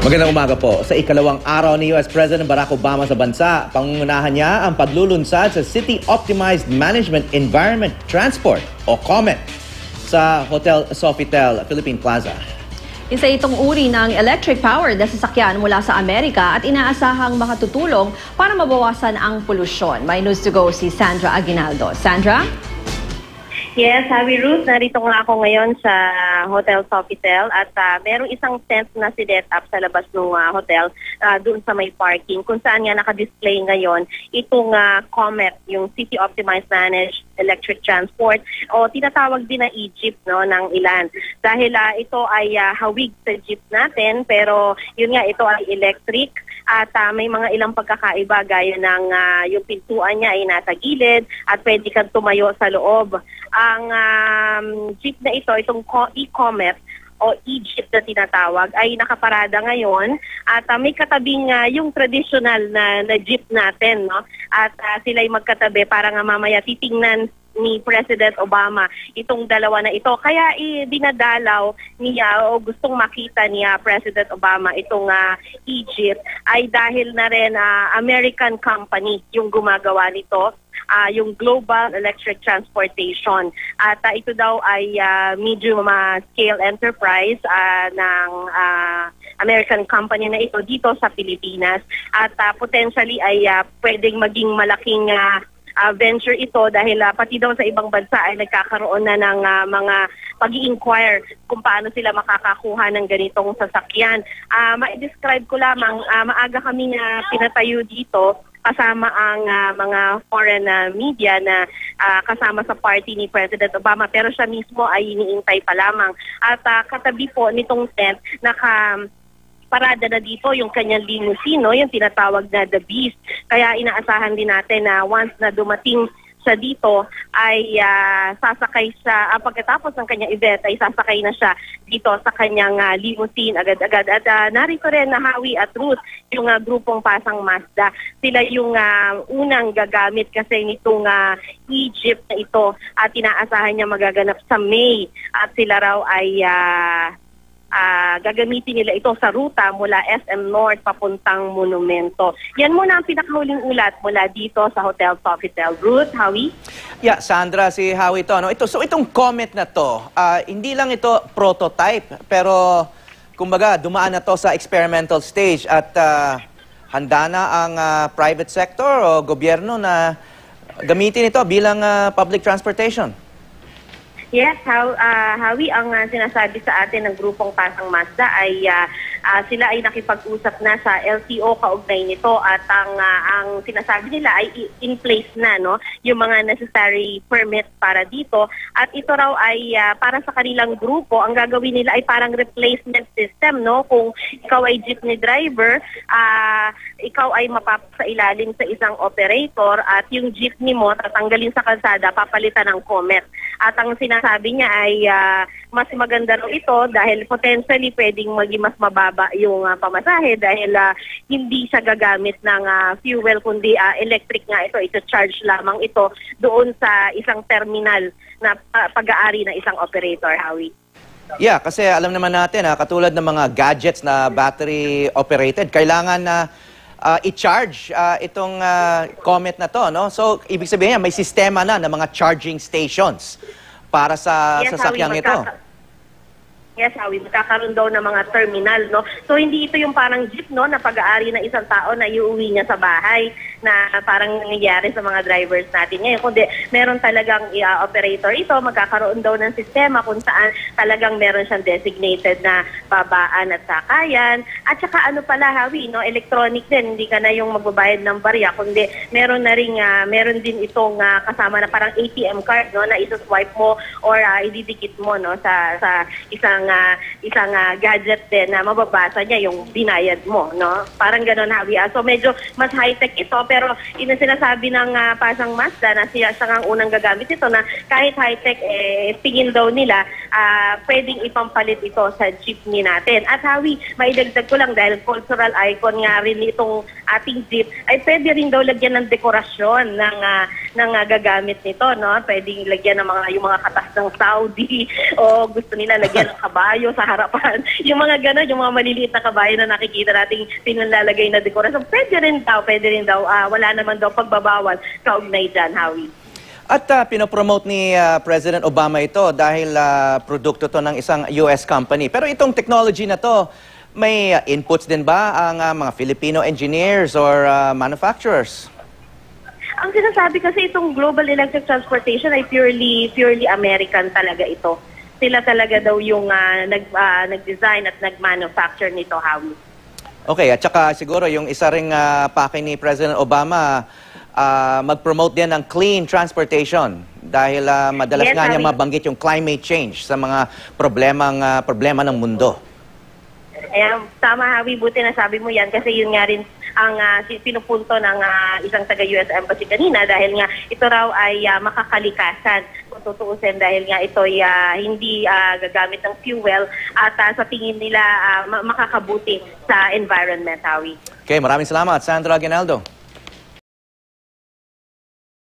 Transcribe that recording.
Magandang umaga po. Sa ikalawang araw ni US President Barack Obama sa bansa, pangungunahan niya ang paglulunsad sa City Optimized Management Environment Transport o COMET sa Hotel Sofitel Philippine Plaza. Isa itong uri ng electric power na sasakyan mula sa Amerika at inaasahang makatutulong para mabawasan ang polusyon. May news to go si Sandra Aguinaldo. Sandra? Yes, Happy Ruth, narito nga ako ngayon sa Hotel Sofitel at merong isang tent na sinet up sa labas ng hotel doon sa may parking kung saan nga naka-display ngayon itong COMET, yung City Optimized Managed Electric Transport o tinatawag din na e-jeep ng ilan. Dahil ito ay hawig sa jeep natin pero yun nga ito ay electric. At may mga ilang pagkakaiba gaya ng yung pintuan niya ay nasa gilid at pwede kang tumayo sa loob. Ang jeep na ito, itong e-COMET o e-jeep na tinatawag ay nakaparada ngayon at may katabing yung traditional na jeep natin, no? At sila ay magkatabi para nga mamaya titingnan ni President Obama itong dalawa na ito. Kaya dinadalaw niya o gustong makita niya President Obama itong e-jeep ay dahil na rin American company yung gumagawa nito. Yung Global Electric Transportation. At ito daw ay medium scale enterprise ng American company na ito dito sa Pilipinas. At potentially ay pwedeng maging malaking venture ito dahil pati daw sa ibang bansa ay nagkakaroon na ng mga pag-i-inquire kung paano sila makakakuha ng ganitong sasakyan. Ma-describe ko lamang, maaga kami na pinatayo dito kasama ang mga foreign media na kasama sa party ni President Obama pero siya mismo ay iniintay pa lamang. At katabi po nitong tent, parada na dito yung kanyang limousine, yung tinatawag na The Beast. Kaya inaasahan din natin na once na dumating siya dito ay sasakay siya, pagkatapos ng kanyang event ay sasakay na siya dito sa kanyang limousine agad-agad. At narito rin na Hawi at Ruth, yung grupong Pasang Mazda. Sila yung unang gagamit kasi nitong e-jeep na ito at inaasahan niya magaganap sa May. At sila raw ay gagamitin nila ito sa ruta mula SM North papuntang Monumento. Yan muna ang pinakahuling ulat mula dito sa Hotel Sofitel. Ruth, Hawi? Yeah, Sandra, si Hawi ito. So itong COMET na to, hindi lang ito prototype, pero kumbaga dumaan na to sa experimental stage at handa na ang private sector o gobyerno na gamitin ito bilang public transportation. Yes, Hawi, ang sinasabi sa atin ng grupong Pasang Mazda ay sila ay nakipag-usap na sa LTO kaugnay nito at ang sinasabi nila ay in place na yung mga necessary permit para dito at ito raw ay para sa kanilang grupo ang gagawin nila ay parang replacement system kung ikaw ay jeepney driver, ikaw ay mapapasailalim sa isang operator at yung jeepney mo tatanggalin sa kalsada, papalitan ng COMET. At ang sinasabi niya ay mas maganda raw ito dahil potentially pwedeng maging mas mababa yung pamasahe dahil hindi siya gagamit ng fuel kundi electric nga ito. Ito charge lamang ito doon sa isang terminal na pag-aari ng isang operator, Hawi. Yeah, kasi alam naman natin, katulad ng mga gadgets na battery operated, kailangan na i-charge itong COMET na to, no? So, ibig sabihin may sistema na ng mga charging stations para sa sasakyang ito. Yes, Hawi, magkakaroon daw ng mga terminal, So, hindi ito yung parang jeep, na pag-aari ng isang tao na iuwi niya sa bahay na parang nangyayari sa mga drivers natin ngayon. Kundi meron talagang operator ito, magkakaroon daw ng sistema kung saan talagang meron siyang designated na babaan at sakayan. At saka pala, Hawi, electronic din, hindi ka na yung magbabayad ng barya, kundi meron na rin, meron din itong kasama na parang ATM card, na isuswipe mo or ididikit mo, sa isang gadget din na mababasa niya yung binayad mo, Parang gano'n, Hawi. So medyo mas high-tech ito pero sinasabi ng Pasang Mazda na siya ang unang gagamit ito na kahit high-tech tingin daw nila pwedeng ipampalit ito sa jeepney natin. At Hawi, maidagdag ko lang dahil cultural icon nga rin itong ating jeep, ay pwede rin daw lagyan ng dekorasyon ng gagamit nito, no? Pwedeng lagyan ng yung mga katas ng Saudi o gusto nila lagyan ng kabayo sa harapan. Yung mga gano'n, yung mga maliliit na kabayo na nakikita nating pinalalagay na dekorasyon, pwede rin daw, wala naman daw pagbabawal kaugnay dyan, Hawi. At pinopromote ni President Obama ito dahil produkto to ng isang US company. Pero itong technology na to, may inputs din ba ang mga Filipino engineers or manufacturers? Ang sinasabi kasi itong Global Electric Transportation ay purely American talaga ito. Sila talaga daw yung nag-design at nag-manufacture nito, Hawi. Okay, at saka siguro yung isa ring pake ni President Obama, mag-promote din ng clean transportation dahil madalas Yes, nga niya Hawi. mabanggit yung climate change sa mga problema ng mundo. Ayan, tama, Hawi, buti na sabi mo yan kasi yun nga rin ang pinupunto ng isang taga-US Embassy kanina dahil nga ito raw ay makakalikasan kung tutuusin dahil nga ito ay hindi gagamit ng fuel at sa tingin nila makakabuti sa environment, Hawi. Okay, maraming salamat, Sandra Aguinaldo.